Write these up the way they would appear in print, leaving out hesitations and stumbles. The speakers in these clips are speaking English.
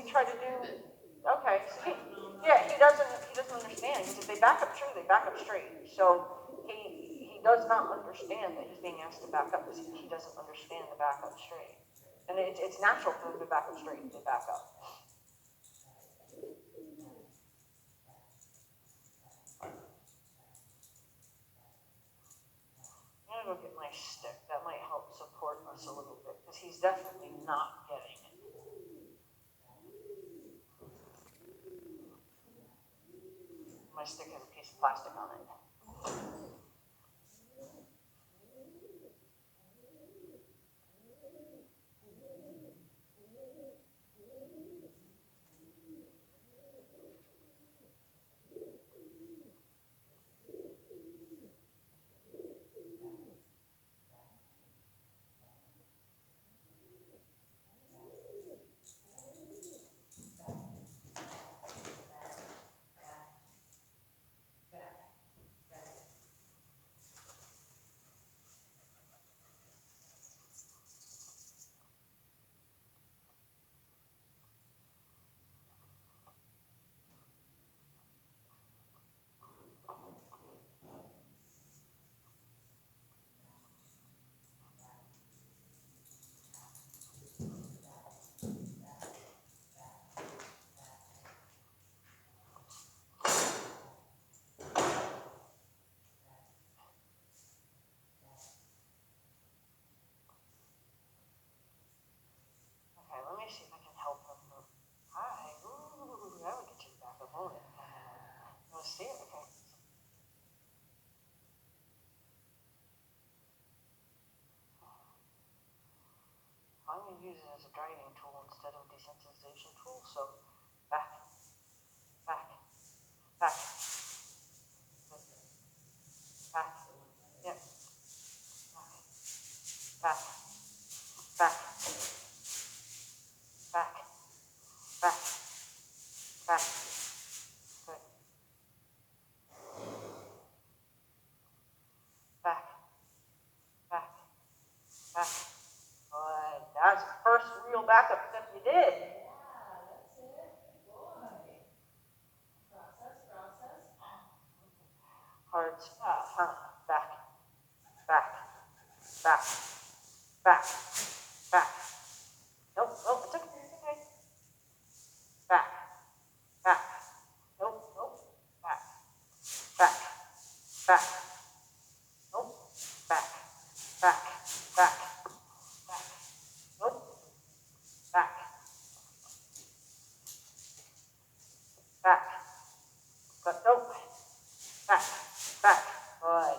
we try to do, okay, so he doesn't understand, because if they back up true, they back up straight. So he does not understand that he's being asked to back up, because he doesn't understand the back up straight. And it's natural for them to back up straight, they back up. I'm gonna go get my stick. That might help support us a little bit, because he's definitely not getting it. My stick has a piece of plastic on it. Okay, let me see if I can help him. Hi. Ooh, that would get you back up, won't it? You want to see it? Okay. I'm going to use it as a driving tool instead of a desensitization tool. So back, back, back, back. Yep. Back, back, back, back, back. Good. Back, back, back. Good. That's the first real backup step you did. Hard stop. Back, back, back, back, back. Nope, nope, it's okay, it's okay. Back, back. Nope, nope. Back, back, back. Nope. Back, back, back, back. Nope. Back, back. But nope. Back, back. Good.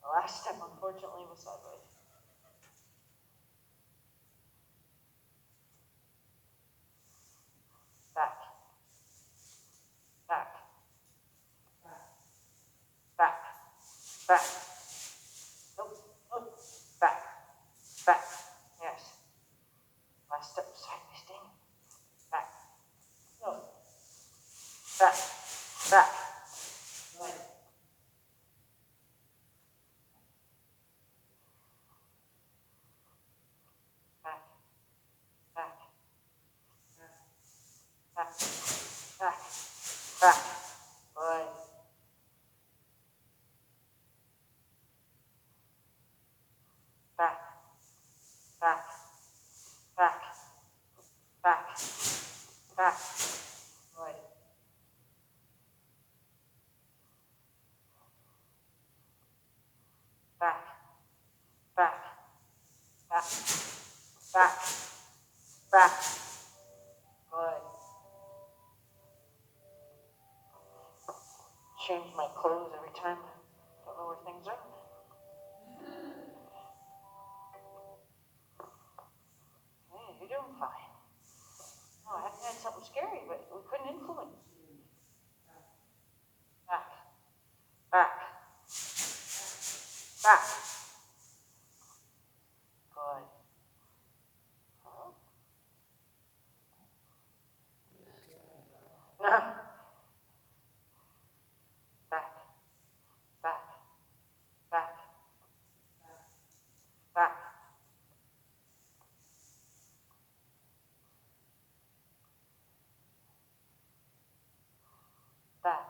The last step, unfortunately, was sideways. Back, back, back, back. Nope, nope. Back, back. Yes. Last step, sideways thing. Back. No. Back, back. Good. Back, back, back, back, back. Good. Back, back, back, back, back. Good. Back, back, back, back, back. Good. Change my clothes every time. Don't know where things are. Hey, you're doing fine. No, I haven't had something scary, but we couldn't influence. Back, back, back. Good. Huh? Back, back, back, back. Back.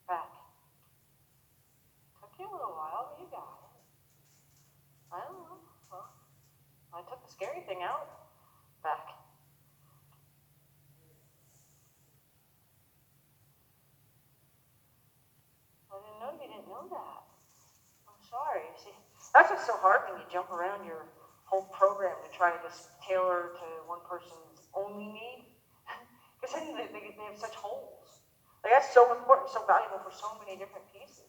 Back. Took you a little while, but you got it. I don't know. Well, I took the scary thing out. Back. I didn't know you didn't know that. I'm sorry. See, that's what's so hard when you jump around your whole program to try to just tailor to one person's only need. Because then they have such holes. Like, that's so important, so valuable for so many different pieces.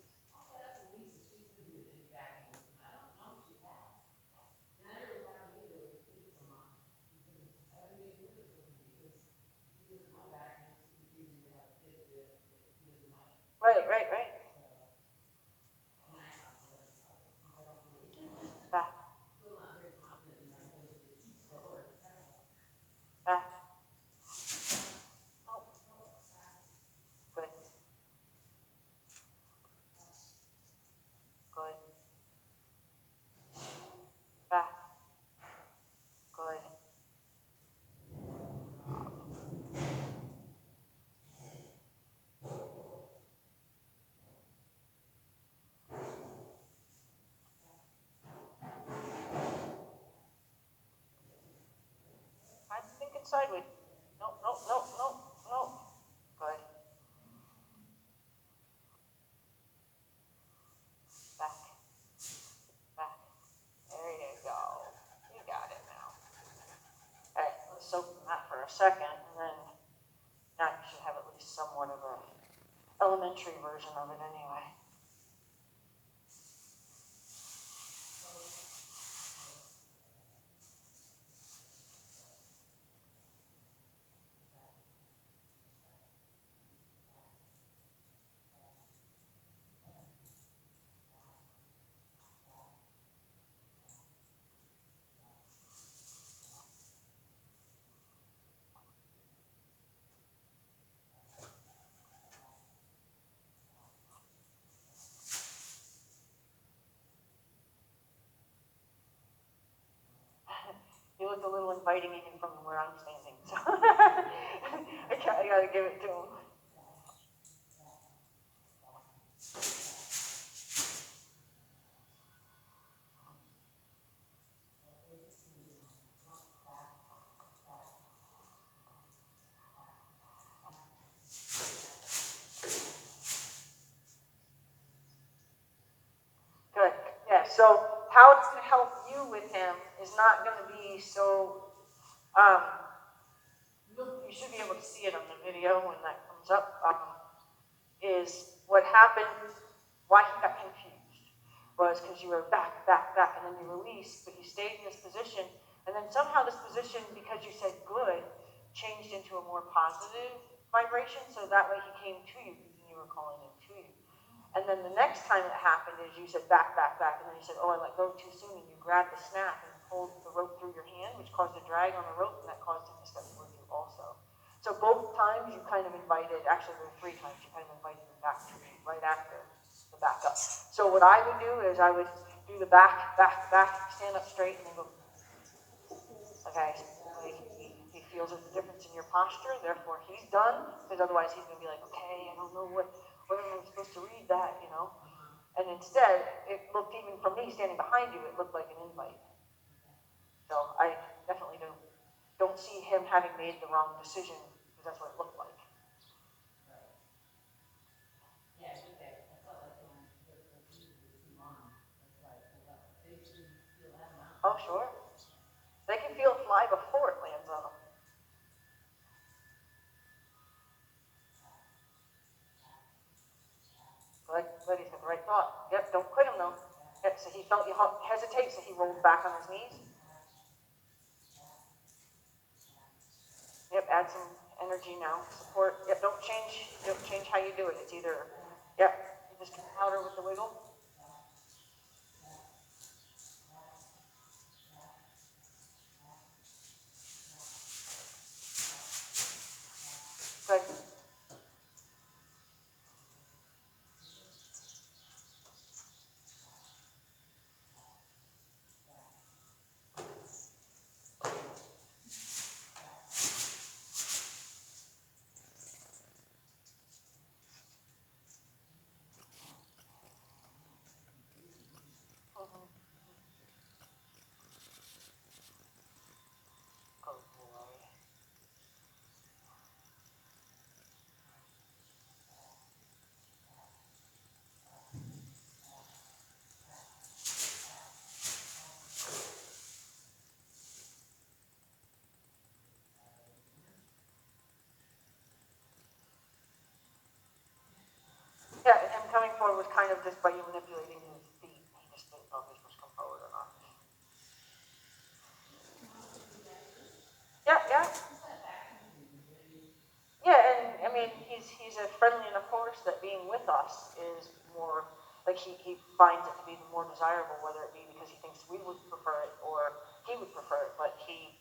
Right, right, right. Back, back. Oh, good, good. Back, good. I'm thinking sideways. Nope, nope, nope, nope, nope. Good. Back, back. There you go. You got it now. All right, let's soak in that for a second, and then now you should have at least somewhat of a elementary version of it anyway. You look a little inviting even from where I'm standing, so I gotta give it to him. Good. Yeah. So how it's going to help you with him is not going to be so. Um, you should be able to see it on the video when that comes up. Is what happened? Why he got confused was because you were back, back, back, and then you released, but you stayed in this position, and then somehow this position, because you said good, changed into a more positive vibration. So that way he came to you, and you were calling him to you. And then the next time it happened is you said back, back, back, and then you said, oh, I let go too soon, and you grabbed the snap and pulled the rope through your hand, which caused a drag on the rope, and that caused him to step towards you also. So both times you kind of invited, actually there were 3 times you kind of invited him back to you right after the back up. So what I would do is I would do the back, back, back, stand up straight, and then go, okay, he feels a difference in your posture, therefore he's done, because otherwise he's going to be like, okay, I don't know what am I supposed to read that, you know? And instead, it looked, even from me standing behind you, it looked like an invite. So I definitely don't see him having made the wrong decision, because that's what it looked like. Oh, sure. They can feel it fly before it lands on them. Good, he's got the right thought. Yep, don't quit him though. Yep, so he felt you hesitate, so he rolled back on his knees. Yep, add some energy now. Support. Yep, don't change how you do it. It's either, yep, you just get louder with the wiggle. Good. was kind of just by you manipulating his feet, he just didn't know if he was supposed to come forward or not. Yeah, yeah. Yeah, and I mean, he's a friendly enough horse that being with us is more, like he finds it to be more desirable, whether it be because he thinks we would prefer it or he would prefer it, but he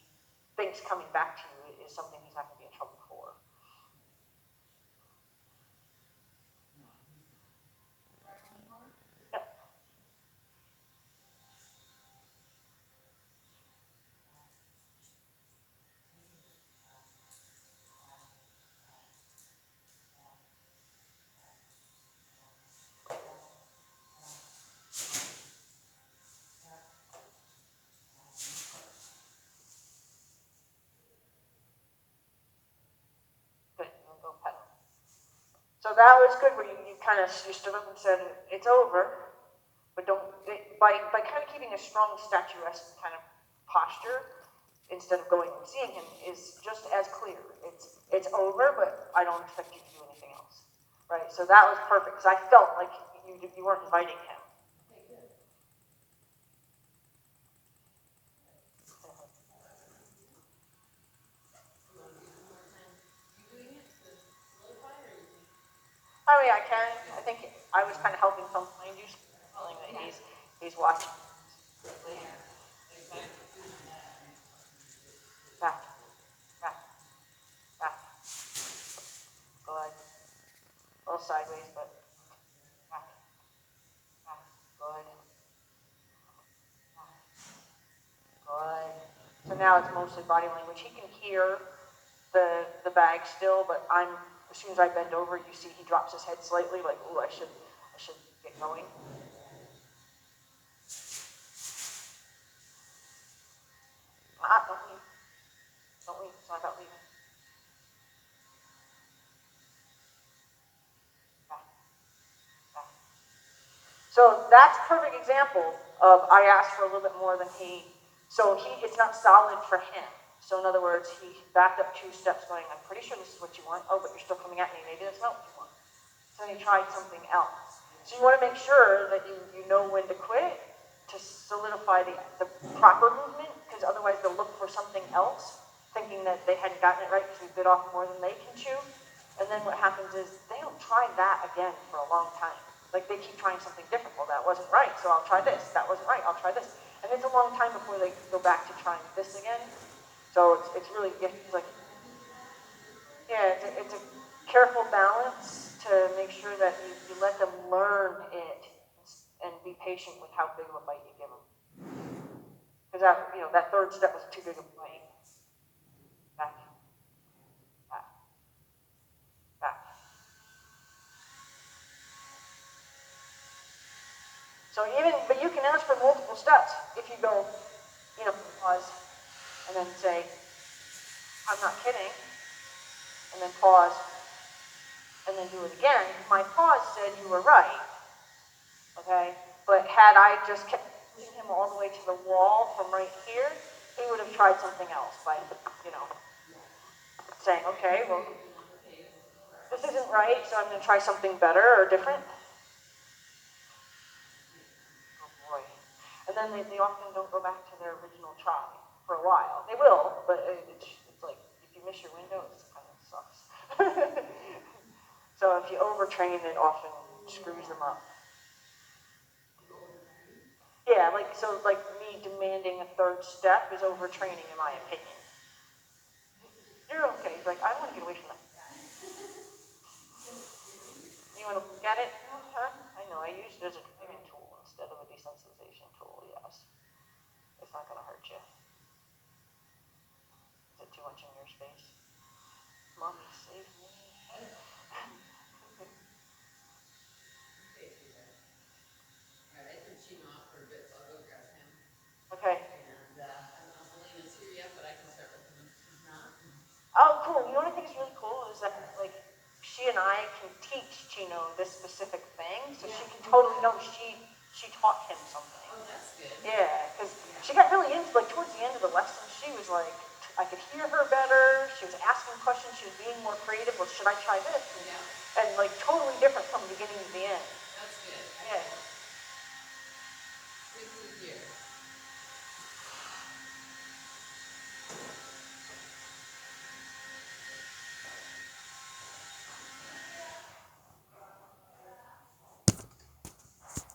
thinks coming back to you is something he's not going to be in trouble for. Yeah. Good, we'll go pet him. So that was good where you kind of, you stood up and said, it's over, but don't, by kind of keeping a strong statuesque kind of posture, instead of going and seeing him, is just as clear. It's over, but I don't expect you to do anything else, right? So that was perfect, because I felt like you weren't inviting him. I mean, I can. I think I was kind of helping from behind you, telling that he's watching. Back, back, back. Go ahead. A little sideways, but back, back. Good. Good. So now it's mostly body language. He can hear the bag still, but as soon as I bend over, you see he drops his head slightly, like, ooh, I should get going. Don't leave. Don't leave. It's not about leaving. Back, back. So that's a perfect example of I asked for a little bit more than it's not solid for him. So in other words, he backed up 2 steps going, I'm pretty sure this is what you want. Oh, but you're still coming at me. Maybe that's not what you want. So he tried something else. So you want to make sure that you know when to quit to solidify the proper movement, because otherwise they'll look for something else, thinking that they hadn't gotten it right because we bit off more than they can chew. And then what happens is they don't try that again for a long time. Like they keep trying something different. Well, that wasn't right, so I'll try this. That wasn't right, I'll try this. And it's a long time before they go back to trying this again. So it's really, like, yeah, it's a careful balance to make sure that you let them learn it and be patient with how big of a bite you give them. Because that 3rd step was too big of a bite. Back, back, back. But you can ask for multiple steps. If you go, pause, and then say, I'm not kidding, and then pause, and then do it again. My pause said you were right, okay? But had I just kept pushing him all the way to the wall from right here, he would have tried something else by, saying, okay, well, this isn't right, so I'm going to try something better or different. Oh boy. And then they often don't go back to their original try for a while. They will, but it's like, if you miss your window, it kind of sucks. So if you overtrain, it often screws them up. Yeah, like me demanding a 3rd step is overtraining, in my opinion. You're okay. He's like, I want to get away from that. You want to look at it? Huh? I know, I used it as a training tool instead of a desensitization tool, yes. It's not going to hurt you. Is it too much in your space? Mommy, save me. Okay. Oh, cool. You know what I think is really cool is that, like, she and I can teach Chino this specific thing, so she can totally know she taught him something. Oh, that's good. Yeah, because she got really into, like, towards the end of the lesson, she was like, I could hear her better, she was asking questions, she was being more creative, well, should I try this? Yeah. And like, totally different from the beginning to the end. That's good. Yeah.